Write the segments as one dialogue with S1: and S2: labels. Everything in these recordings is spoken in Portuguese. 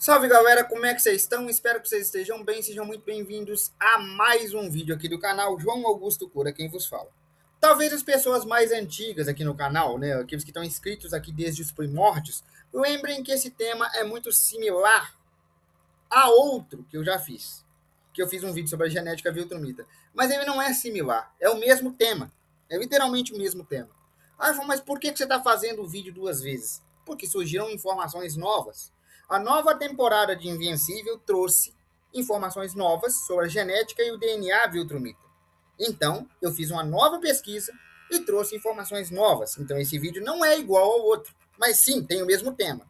S1: Salve galera, como é que vocês estão? Espero que vocês estejam bem, sejam muito bem-vindos a mais um vídeo aqui do canal João Augusto Cura, quem vos fala. Talvez as pessoas mais antigas aqui no canal, né, aqueles que estão inscritos aqui desde os primórdios, lembrem que esse tema é muito similar a outro que eu já fiz. Que eu fiz um vídeo sobre a genética viltrumita. Mas ele não é similar, é o mesmo tema. É literalmente o mesmo tema. Ah, mas por que você está fazendo o vídeo duas vezes? Porque surgiram informações novas. A nova temporada de Invencível trouxe informações novas sobre a genética e o DNA viltrumita. Então, eu fiz uma nova pesquisa e trouxe informações novas. Então, esse vídeo não é igual ao outro, mas sim, tem o mesmo tema.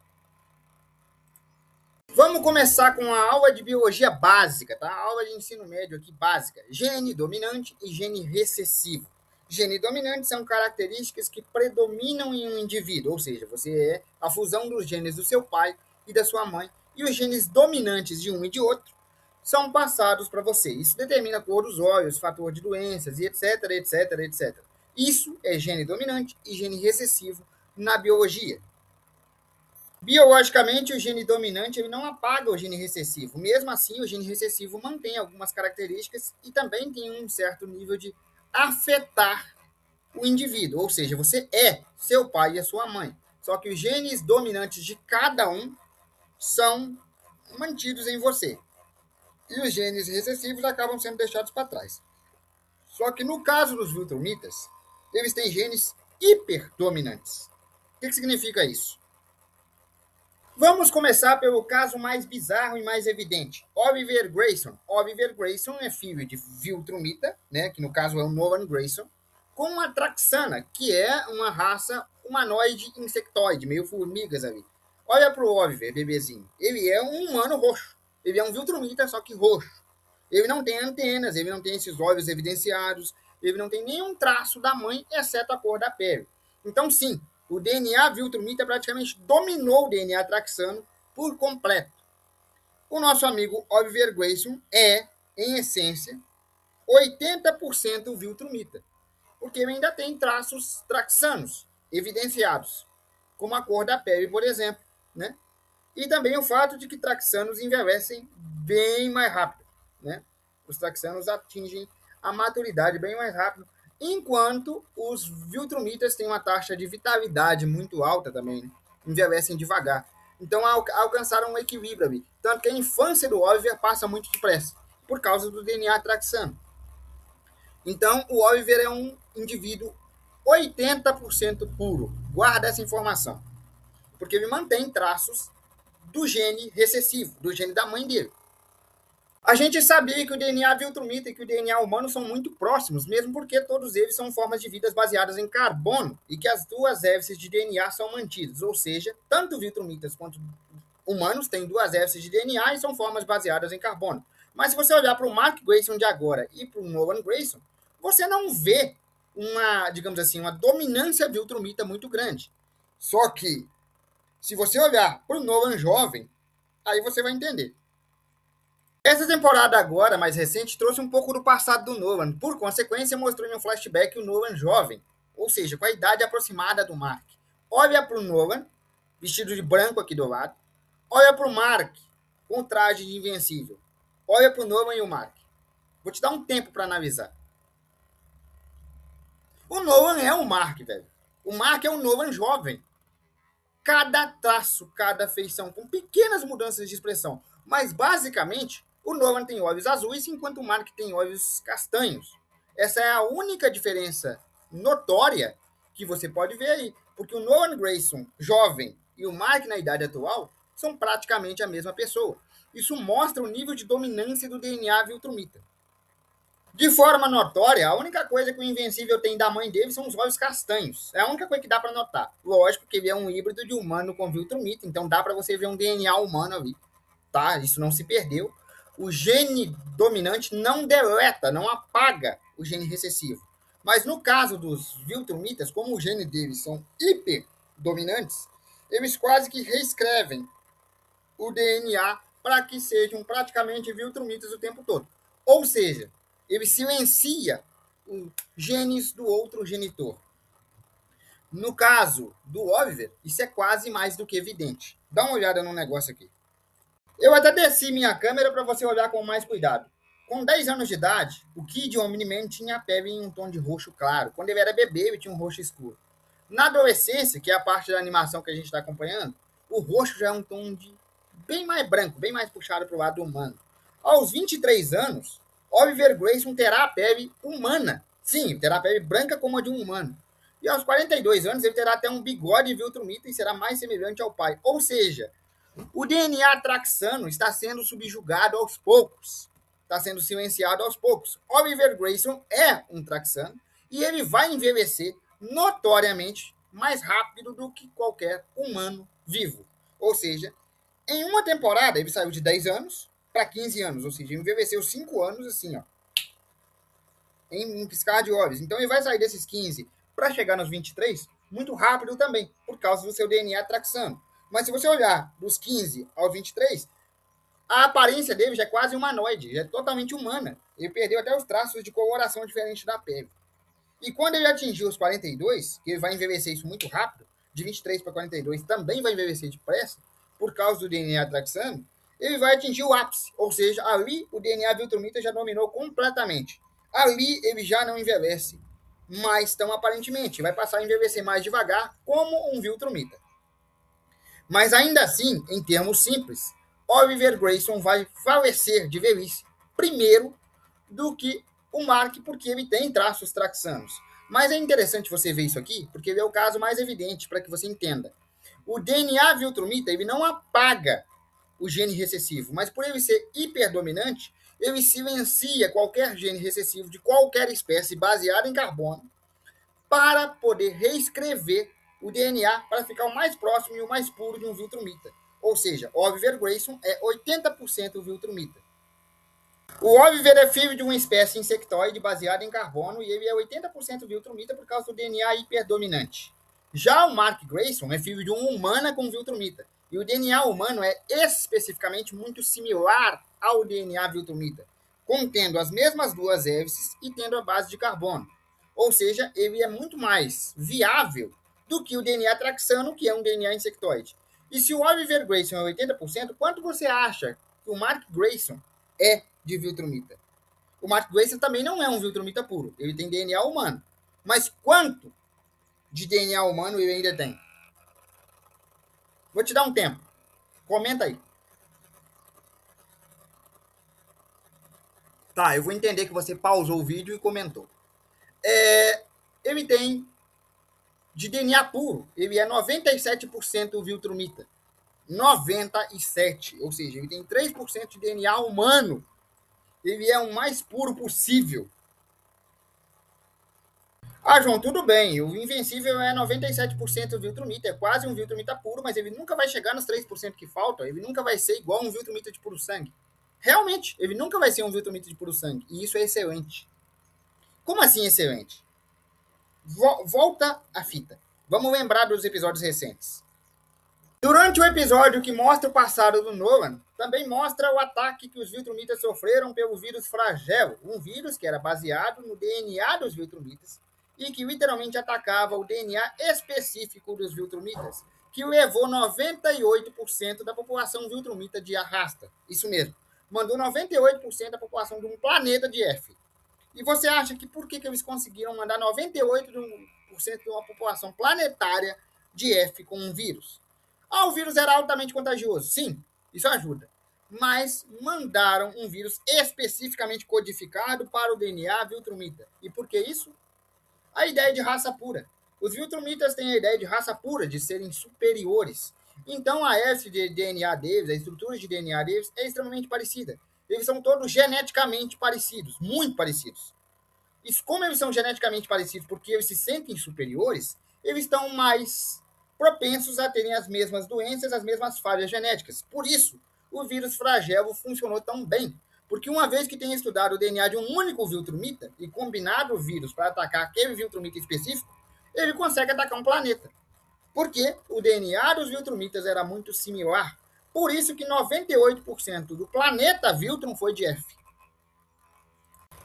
S1: Vamos começar com a aula de biologia básica, tá? A aula de ensino médio aqui básica. Gene dominante e gene recessivo. Gene dominante são características que predominam em um indivíduo, ou seja, você é a fusão dos genes do seu pai e da sua mãe, e os genes dominantes de um e de outro são passados para você. Isso determina a cor dos olhos, fator de doenças e etc, etc, etc. Isso é gene dominante e gene recessivo na biologia. Biologicamente, o gene dominante ele não apaga o gene recessivo. Mesmo assim, o gene recessivo mantém algumas características e também tem um certo nível de afetar o indivíduo. Ou seja, você é seu pai e a sua mãe. Só que os genes dominantes de cada um são mantidos em você. E os genes recessivos acabam sendo deixados para trás. Só que no caso dos viltrumitas, eles têm genes hiperdominantes. O que significa isso? Vamos começar pelo caso mais bizarro e mais evidente. Oliver Grayson. Oliver Grayson é filho de viltrumita, né, que no caso é o Nolan Grayson, com a Traxana, que é uma raça humanoide insectoide, meio formigas ali. Olha pro Oliver, bebezinho. Ele é um humano roxo. Ele é um viltrumita, só que roxo. Ele não tem antenas, ele não tem esses olhos evidenciados, ele não tem nenhum traço da mãe, exceto a cor da pele. Então, sim, o DNA viltrumita praticamente dominou o DNA traxano por completo. O nosso amigo Oliver Grayson é, em essência, 80% viltrumita, porque ele ainda tem traços traxanos evidenciados, como a cor da pele, por exemplo, né? E também o fato de que traxanos envelhecem bem mais rápido, né? Os traxanos atingem a maturidade bem mais rápido, enquanto os viltrumitas têm uma taxa de vitalidade muito alta também, né? Envelhecem devagar. Então alcançaram um equilíbrio ali. Tanto que a infância do Oliver passa muito depressa, por causa do DNA traxano. Então o Oliver é um indivíduo 80% puro. Guarda essa informação. Porque ele mantém traços do gene recessivo, do gene da mãe dele. A gente sabia que o DNA viltrumita e que o DNA humano são muito próximos, mesmo porque todos eles são formas de vidas baseadas em carbono e que as duas hélices de DNA são mantidas, ou seja, tanto viltrumitas quanto humanos têm duas hélices de DNA e são formas baseadas em carbono. Mas se você olhar para o Mark Grayson de agora e para o Nolan Grayson, você não vê uma, digamos assim, uma dominância viltrumita muito grande. Só que, se você olhar para o Nolan jovem, aí você vai entender. Essa temporada agora, mais recente, trouxe um pouco do passado do Nolan. Por consequência, mostrou em um flashback o Nolan jovem, ou seja, com a idade aproximada do Mark. Olha para o Nolan, vestido de branco aqui do lado. Olha para o Mark, com o traje de invencível. Olha para o Nolan e o Mark. Vou te dar um tempo para analisar. O Nolan é o Mark, velho. O Mark é o Nolan jovem. Cada traço, cada feição, com pequenas mudanças de expressão. Mas, basicamente, o Nolan tem olhos azuis, enquanto o Mark tem olhos castanhos. Essa é a única diferença notória que você pode ver aí. Porque o Nolan Grayson, jovem, e o Mark, na idade atual, são praticamente a mesma pessoa. Isso mostra o nível de dominância do DNA viltrumita. De forma notória, a única coisa que o Invencível tem da mãe dele são os olhos castanhos. É a única coisa que dá para notar. Lógico que ele é um híbrido de humano com viltrumita, então dá para você ver um DNA humano ali, tá? Isso não se perdeu. O gene dominante não deleta, não apaga o gene recessivo. Mas no caso dos viltrumitas, como o gene deles são hiperdominantes, eles quase que reescrevem o DNA para que sejam praticamente viltrumitas o tempo todo. Ou seja, ele silencia os genes do outro genitor. No caso do Oliver, isso é quase mais do que evidente. Dá uma olhada no negócio aqui. Eu até desci minha câmera para você olhar com mais cuidado. Com 10 anos de idade, o Kid Omni-Man tinha a pele em um tom de roxo claro. Quando ele era bebê, ele tinha um roxo escuro. Na adolescência, que é a parte da animação que a gente está acompanhando, o roxo já é um tom de bem mais branco, bem mais puxado para o lado humano. Aos 23 anos, Oliver Grayson terá a pele humana. Sim, terá a pele branca como a de um humano. E aos 42 anos, ele terá até um bigode viltrumita e será mais semelhante ao pai. Ou seja, o DNA traxano está sendo subjugado aos poucos, está sendo silenciado aos poucos. Oliver Grayson é um traxano e ele vai envelhecer notoriamente mais rápido do que qualquer humano vivo. Ou seja, em uma temporada ele saiu de 10 anos para 15 anos, ou seja, envelheceu 5 anos assim, ó, em um piscar de olhos. Então ele vai sair desses 15 para chegar nos 23 muito rápido também, por causa do seu DNA traxano. Mas se você olhar dos 15 aos 23, a aparência dele já é quase humanoide, já é totalmente humana. Ele perdeu até os traços de coloração diferente da pele. E quando ele atingir os 42, que ele vai envelhecer isso muito rápido, de 23 para 42 também vai envelhecer depressa, por causa do DNA traxano, ele vai atingir o ápice. Ou seja, ali o DNA viltrumita já dominou completamente. Ali ele já não envelhece mais tão aparentemente. Vai passar a envelhecer mais devagar, como um viltrumita. Mas ainda assim, em termos simples, Oliver Grayson vai falecer de velhice primeiro do que o Mark, porque ele tem traços traxanos. Mas é interessante você ver isso aqui, porque ele é o caso mais evidente para que você entenda. O DNA viltrumita ele não apaga o gene recessivo, mas por ele ser hiperdominante, ele silencia qualquer gene recessivo de qualquer espécie baseado em carbono para poder reescrever o DNA para ficar o mais próximo e o mais puro de um viltrumita. Ou seja, Oliver Grayson é 80% viltrumita. O Oliver é filho de uma espécie insectoide baseada em carbono e ele é 80% viltrumita por causa do DNA hiperdominante. Já o Mark Grayson é filho de uma humana com viltrumita. E o DNA humano é especificamente muito similar ao DNA viltrumita, contendo as mesmas duas hélices e tendo a base de carbono. Ou seja, ele é muito mais viável do que o DNA traxano, que é um DNA insectoide. E se o Oliver Grayson é 80%, quanto você acha que o Mark Grayson é de viltrumita? O Mark Grayson também não é um viltrumita puro. Ele tem DNA humano. Mas quanto de DNA humano ele ainda tem? Vou te dar um tempo. Comenta aí. Tá, eu vou entender que você pausou o vídeo e comentou. Ele tem de DNA puro, ele é 97% viltrumita. 97%, ou seja, ele tem 3% de DNA humano. Ele é o mais puro possível. Ah, João, tudo bem. O Invencível é 97% Viltrumita, é quase um Viltrumita puro, mas ele nunca vai chegar nos 3% que faltam. Ele nunca vai ser igual um Viltrumita de puro sangue. Realmente, ele nunca vai ser um Viltrumita de puro sangue. E isso é excelente. Como assim excelente? Volta a fita. Vamos lembrar dos episódios recentes. Durante o episódio que mostra o passado do Nolan, também mostra o ataque que os Viltrumitas sofreram pelo vírus Flagelo, um vírus que era baseado no DNA dos Viltrumitas e que literalmente atacava o DNA específico dos Viltrumitas, que levou 98% da população Viltrumita de arrasta. Isso mesmo, mandou 98% da população de um planeta de F. E você acha que por que eles conseguiram mandar 98% de uma população planetária de F com um vírus? Ah, o vírus era altamente contagioso. Sim, isso ajuda. Mas mandaram um vírus especificamente codificado para o DNA Viltrumita. E por que isso? A ideia de raça pura. Os Viltrumitas têm a ideia de raça pura, de serem superiores. Então a S de DNA deles, a estrutura de DNA deles é extremamente parecida. Eles são todos geneticamente parecidos, muito parecidos. E como eles são geneticamente parecidos porque eles se sentem superiores, eles estão mais propensos a terem as mesmas doenças, as mesmas falhas genéticas. Por isso, o vírus flagelo funcionou tão bem. Porque uma vez que tem estudado o DNA de um único viltrumita e combinado o vírus para atacar aquele viltrumita específico, ele consegue atacar um planeta. Porque o DNA dos viltrumitas era muito similar. Por isso que 98% do planeta Viltrum foi de F.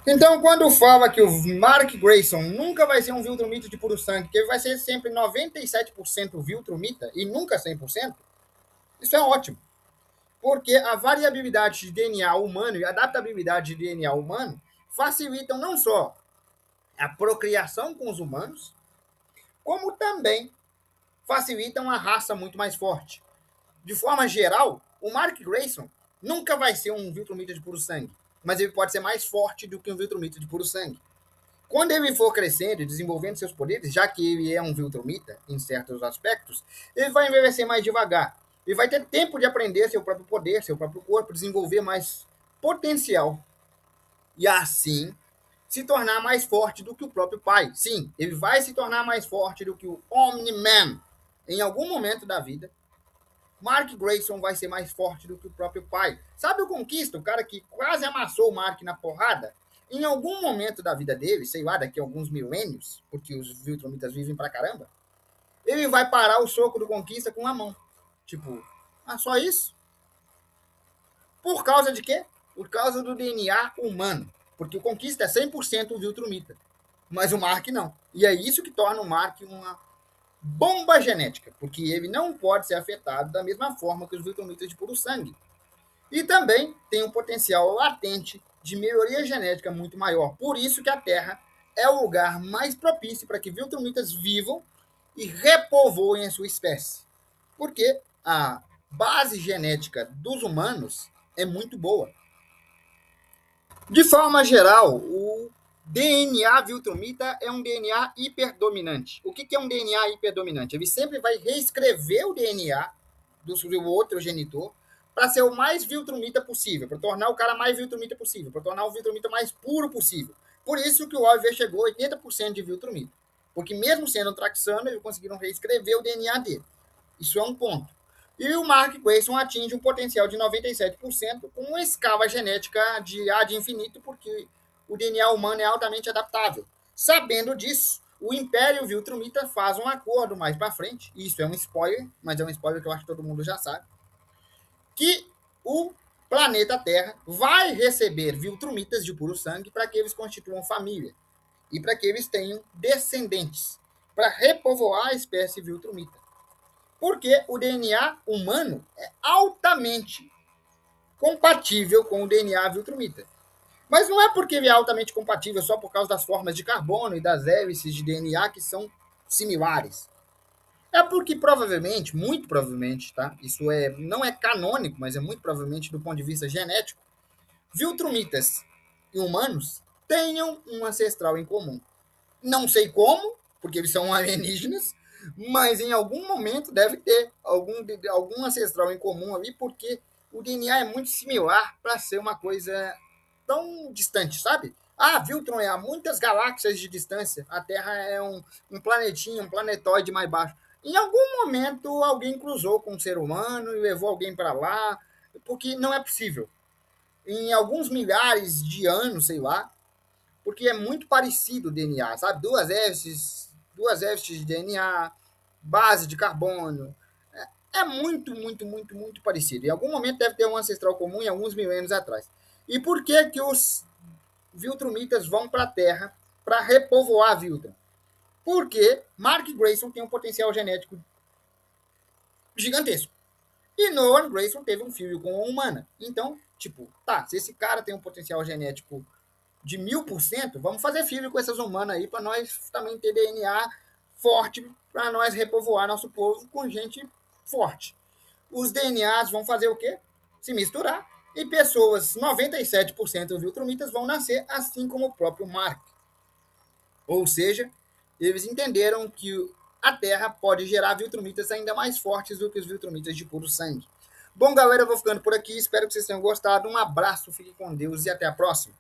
S1: Então, quando fala que o Mark Grayson nunca vai ser um Viltrumita de puro sangue, que ele vai ser sempre 97% Viltrumita e nunca 100%, isso é ótimo. Porque a variabilidade de DNA humano e a adaptabilidade de DNA humano facilitam não só a procriação com os humanos, como também facilitam a raça muito mais forte. De forma geral, o Mark Grayson nunca vai ser um Viltrumita de puro sangue, mas ele pode ser mais forte do que um Viltrumita de puro sangue. Quando ele for crescendo e desenvolvendo seus poderes, já que ele é um Viltrumita em certos aspectos, ele vai envelhecer mais devagar. Ele vai ter tempo de aprender seu próprio poder, seu próprio corpo, desenvolver mais potencial. E assim se tornar mais forte do que o próprio pai. Sim, ele vai se tornar mais forte do que o Omni-Man. Em algum momento da vida, Mark Grayson vai ser mais forte do que o próprio pai. Sabe o Conquista, o cara que quase amassou o Mark na porrada? Em algum momento da vida dele, sei lá, daqui a alguns milênios, porque os Viltrumitas vivem pra caramba, ele vai parar o soco do Conquista com a mão. Tipo, só isso? Por causa de quê? Por causa do DNA humano. Porque o Conquista é 100% Viltrumita. Mas o Mark não. E é isso que torna o Mark uma bomba genética, porque ele não pode ser afetado da mesma forma que os Viltrumitas de puro sangue. E também tem um potencial latente de melhoria genética muito maior. Por isso que a Terra é o lugar mais propício para que Viltrumitas vivam e repovoem a sua espécie. Porque a base genética dos humanos é muito boa. De forma geral, o DNA Viltrumita é um DNA hiperdominante. O que é um DNA hiperdominante? Ele sempre vai reescrever o DNA do seu outro genitor para ser o mais Viltrumita possível, para tornar o cara mais Viltrumita possível, para tornar o Viltrumita mais puro possível. Por isso que o Oliver chegou a 80% de Viltrumita. Porque mesmo sendo um Traxano, eles conseguiram reescrever o DNA dele. Isso é um ponto. E o Mark Grayson atinge um potencial de 97% com uma escala genética de ad infinito, porque o DNA humano é altamente adaptável. Sabendo disso, o Império Viltrumita faz um acordo mais para frente, e isso é um spoiler, mas é um spoiler que eu acho que todo mundo já sabe, que o planeta Terra vai receber Viltrumitas de puro sangue para que eles constituam família e para que eles tenham descendentes, para repovoar a espécie Viltrumita. Porque o DNA humano é altamente compatível com o DNA Viltrumita. Mas não é porque ele é altamente compatível só por causa das formas de carbono e das hélices de DNA que são similares. É porque provavelmente, muito provavelmente, tá? Isso não é canônico, mas é muito provavelmente do ponto de vista genético, Viltrumitas e humanos tenham um ancestral em comum. Não sei como, porque eles são alienígenas, mas em algum momento deve ter algum ancestral em comum ali, porque o DNA é muito similar para ser uma coisa tão distante, sabe? Viltron é a muitas galáxias de distância, a Terra é um planetinha, um planetóide mais baixo. Em algum momento alguém cruzou com um ser humano e levou alguém para lá, porque não é possível. Em alguns milhares de anos, sei lá, porque é muito parecido o DNA, sabe? Duas hélices de DNA, base de carbono. É muito, muito, muito, muito parecido. Em algum momento deve ter um ancestral comum em alguns milênios atrás. E por que os Viltrumitas vão para a Terra para repovoar Viltrum? Porque Mark Grayson tem um potencial genético gigantesco. E Nolan Grayson teve um filho com uma humana. Então, se esse cara tem um potencial genético de 1000%, vamos fazer filho com essas humanas aí para nós também ter DNA forte, para nós repovoar nosso povo com gente forte. Os DNAs vão fazer o quê? Se misturar. E pessoas, 97% Viltrumitas, vão nascer assim como o próprio Mark. Ou seja, eles entenderam que a Terra pode gerar Viltrumitas ainda mais fortes do que os Viltrumitas de puro sangue. Bom, galera, eu vou ficando por aqui. Espero que vocês tenham gostado. Um abraço, fique com Deus e até a próxima.